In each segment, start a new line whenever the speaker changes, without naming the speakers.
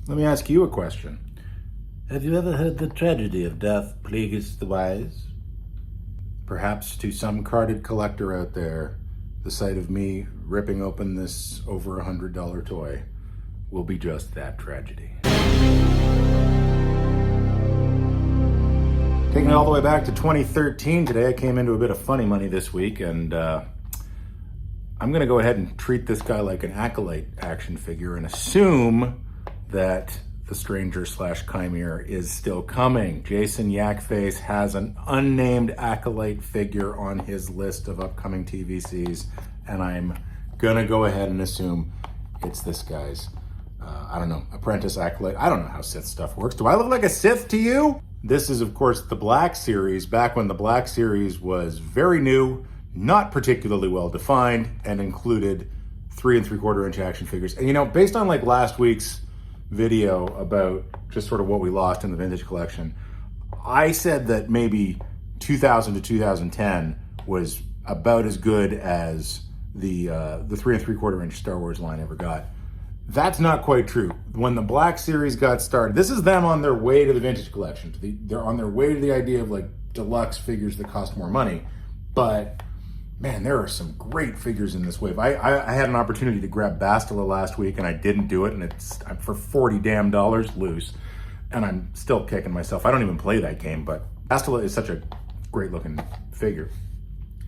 Let me ask you a question. Have you ever heard the tragedy of DARTH PLAGUEIS THE WISE? Perhaps to some carded collector out there, the sight of me ripping open this over $100 toy will be just that tragedy. Taking it all the way back to 2013 today, I came into a bit of funny money this week, and I'm gonna go ahead and treat this guy like an Acolyte action figure and assume that the Stranger / Chimere is still coming. Jason Yakface has an unnamed Acolyte figure on his list of upcoming TVCs, and I'm gonna go ahead and assume it's this guy's, I don't know, apprentice Acolyte. I don't know how Sith stuff works. Do I look like a Sith to you? This is, of course, the Black Series, back when the Black Series was very new, not particularly well defined, and included 3 3/4 inch action figures. And you know, based on like last week's video about just sort of what we lost in the vintage collection, I said that maybe 2000 to 2010 was about as good as the 3 3/4 inch Star Wars line ever got. That's not quite true. When the Black Series got started, this is them on their way to the vintage collection. They're on their way to the idea of like deluxe figures that cost more money. But man, there are some great figures in this wave. I had an opportunity to grab Bastila last week and I didn't do it, and it's for $40 damn loose, and I'm still kicking myself. I don't even play that game, but Bastila is such a great looking figure.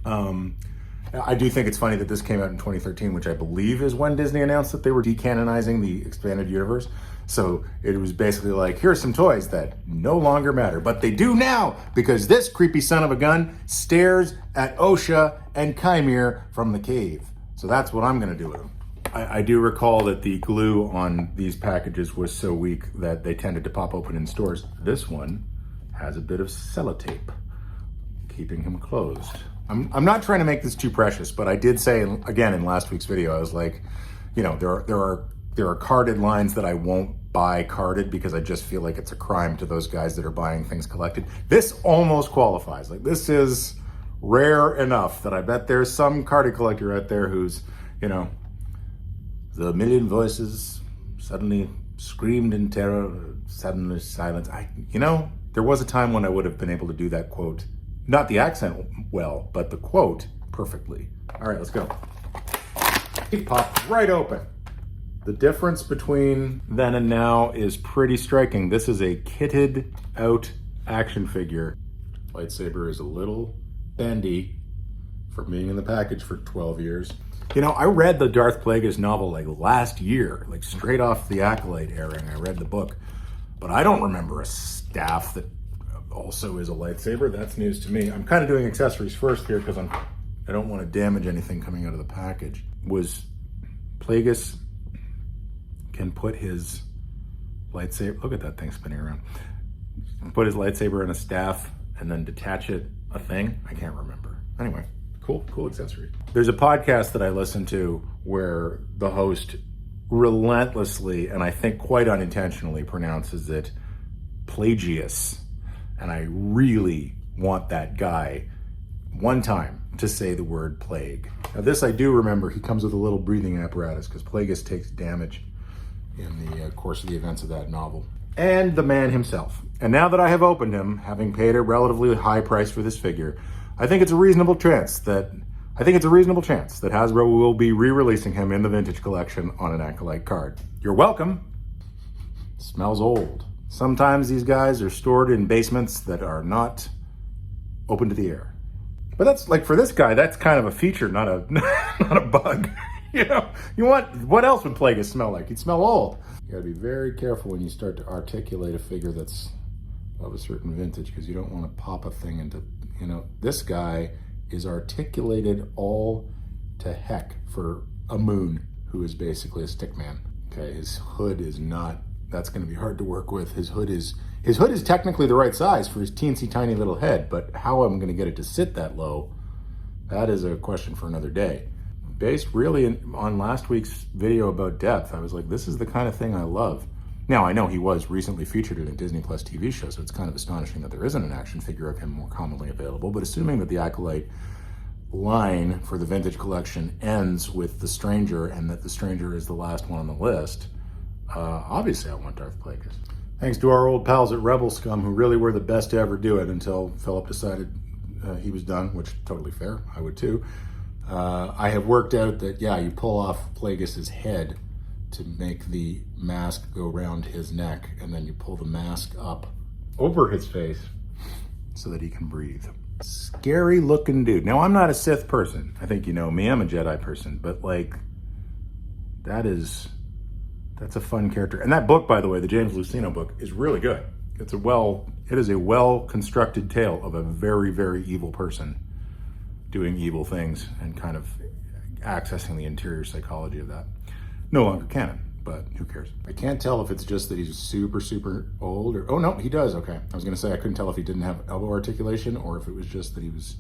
I do think it's funny that this came out in 2013, which I believe is when Disney announced that they were decanonizing the expanded universe. So it was basically like, here's some toys that no longer matter, but they do now, because this creepy son of a gun stares at Osha and Chimere from the cave. So that's what I'm gonna do with them. I do recall that the glue on these packages was so weak that they tended to pop open in stores. This one has a bit of sellotape, keeping him closed. I'm not trying to make this too precious, but I did say, again, in last week's video, I was like, you know, there are carded lines that I won't buy carded because I just feel like it's a crime to those guys that are buying things collected. This almost qualifies. Like, this is rare enough that I bet there's some carded collector out there who's, you know, the million voices suddenly screamed in terror, suddenly silence. You know, there was a time when I would have been able to do that quote. Not the accent well, but the quote perfectly. All right, let's go. He popped right open. The difference between then and now is pretty striking. This is a kitted out action figure. Lightsaber is a little bendy from being in the package for 12 years. You know, I read the Darth Plagueis novel like last year, like straight off the Acolyte airing. I read the book, but I don't remember a staff that also is a lightsaber. That's news to me. I'm kind of doing accessories first here because I don't want to damage anything coming out of the package. Was Plagueis can put his lightsaber, look at that thing spinning around, put his lightsaber in a staff and then detach it a thing? I can't remember. Anyway, cool accessory. There's a podcast that I listen to where the host relentlessly, and I think quite unintentionally, pronounces it Plagius. And I really want that guy one time to say the word plague. Now this I do remember, he comes with a little breathing apparatus because Plagueis takes damage in the course of the events of that novel. And the man himself. And now that I have opened him, having paid a relatively high price for this figure, I think it's a reasonable chance that Hasbro will be re-releasing him in the vintage collection on an Acolyte card. You're welcome. Smells old. Sometimes these guys are stored in basements that are not open to the air. But that's like, for this guy, that's kind of a feature, not a not a bug. You know, what else would Plagueis smell like? He'd smell old. You gotta be very careful when you start to articulate a figure that's of a certain vintage, because you don't want to pop a thing into, you know, this guy is articulated all to heck for a moon who is basically a stick man. Okay, his hood is not, that's going to be hard to work with. His hood is technically the right size for his teensy tiny little head, but how I'm going to get it to sit that low, that is a question for another day. Based really on last week's video about depth, I was like, this is the kind of thing I love. Now, I know he was recently featured in a Disney Plus TV show, so it's kind of astonishing that there isn't an action figure of him more commonly available, but assuming that the Acolyte line for the vintage collection ends with the Stranger and that the Stranger is the last one on the list, Obviously I want Darth Plagueis. Thanks to our old pals at Rebel Scum, who really were the best to ever do it until Philip decided he was done, which totally fair, I would too. I have worked out that, yeah, you pull off Plagueis' head to make the mask go around his neck, and then you pull the mask up over his face so that he can breathe. Scary looking dude. Now, I'm not a Sith person. I think you know me, I'm a Jedi person, but like, that's a fun character. And that book, by the way, the James Luceno book, is really good. It is a well-constructed tale of a very, very evil person doing evil things and kind of accessing the interior psychology of that. No longer canon, but who cares? I can't tell if it's just that he's super, super old or, oh no, he does, okay. I was gonna say I couldn't tell if he didn't have elbow articulation or if it was just that he was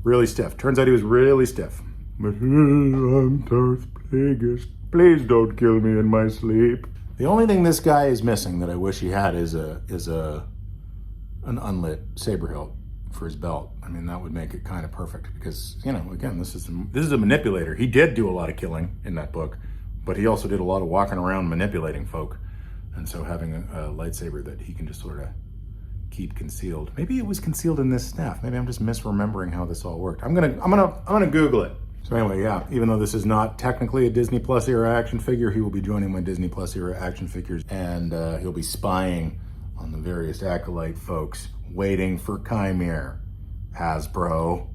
really stiff. Turns out he was really stiff. But I'm Darth Plagueis. Please don't kill me in my sleep. The only thing this guy is missing that I wish he had is an unlit saber hilt for his belt. I mean, that would make it kind of perfect because, you know, again, this is a manipulator. He did do a lot of killing in that book, but he also did a lot of walking around manipulating folk. And so having a lightsaber that he can just sort of keep concealed. Maybe it was concealed in this staff. Maybe I'm just misremembering how this all worked. I'm gonna Google it. So anyway, yeah, even though this is not technically a Disney Plus era action figure, he will be joining my Disney Plus era action figures, and he'll be spying on the various Acolyte folks, waiting for Chimere. Hasbro.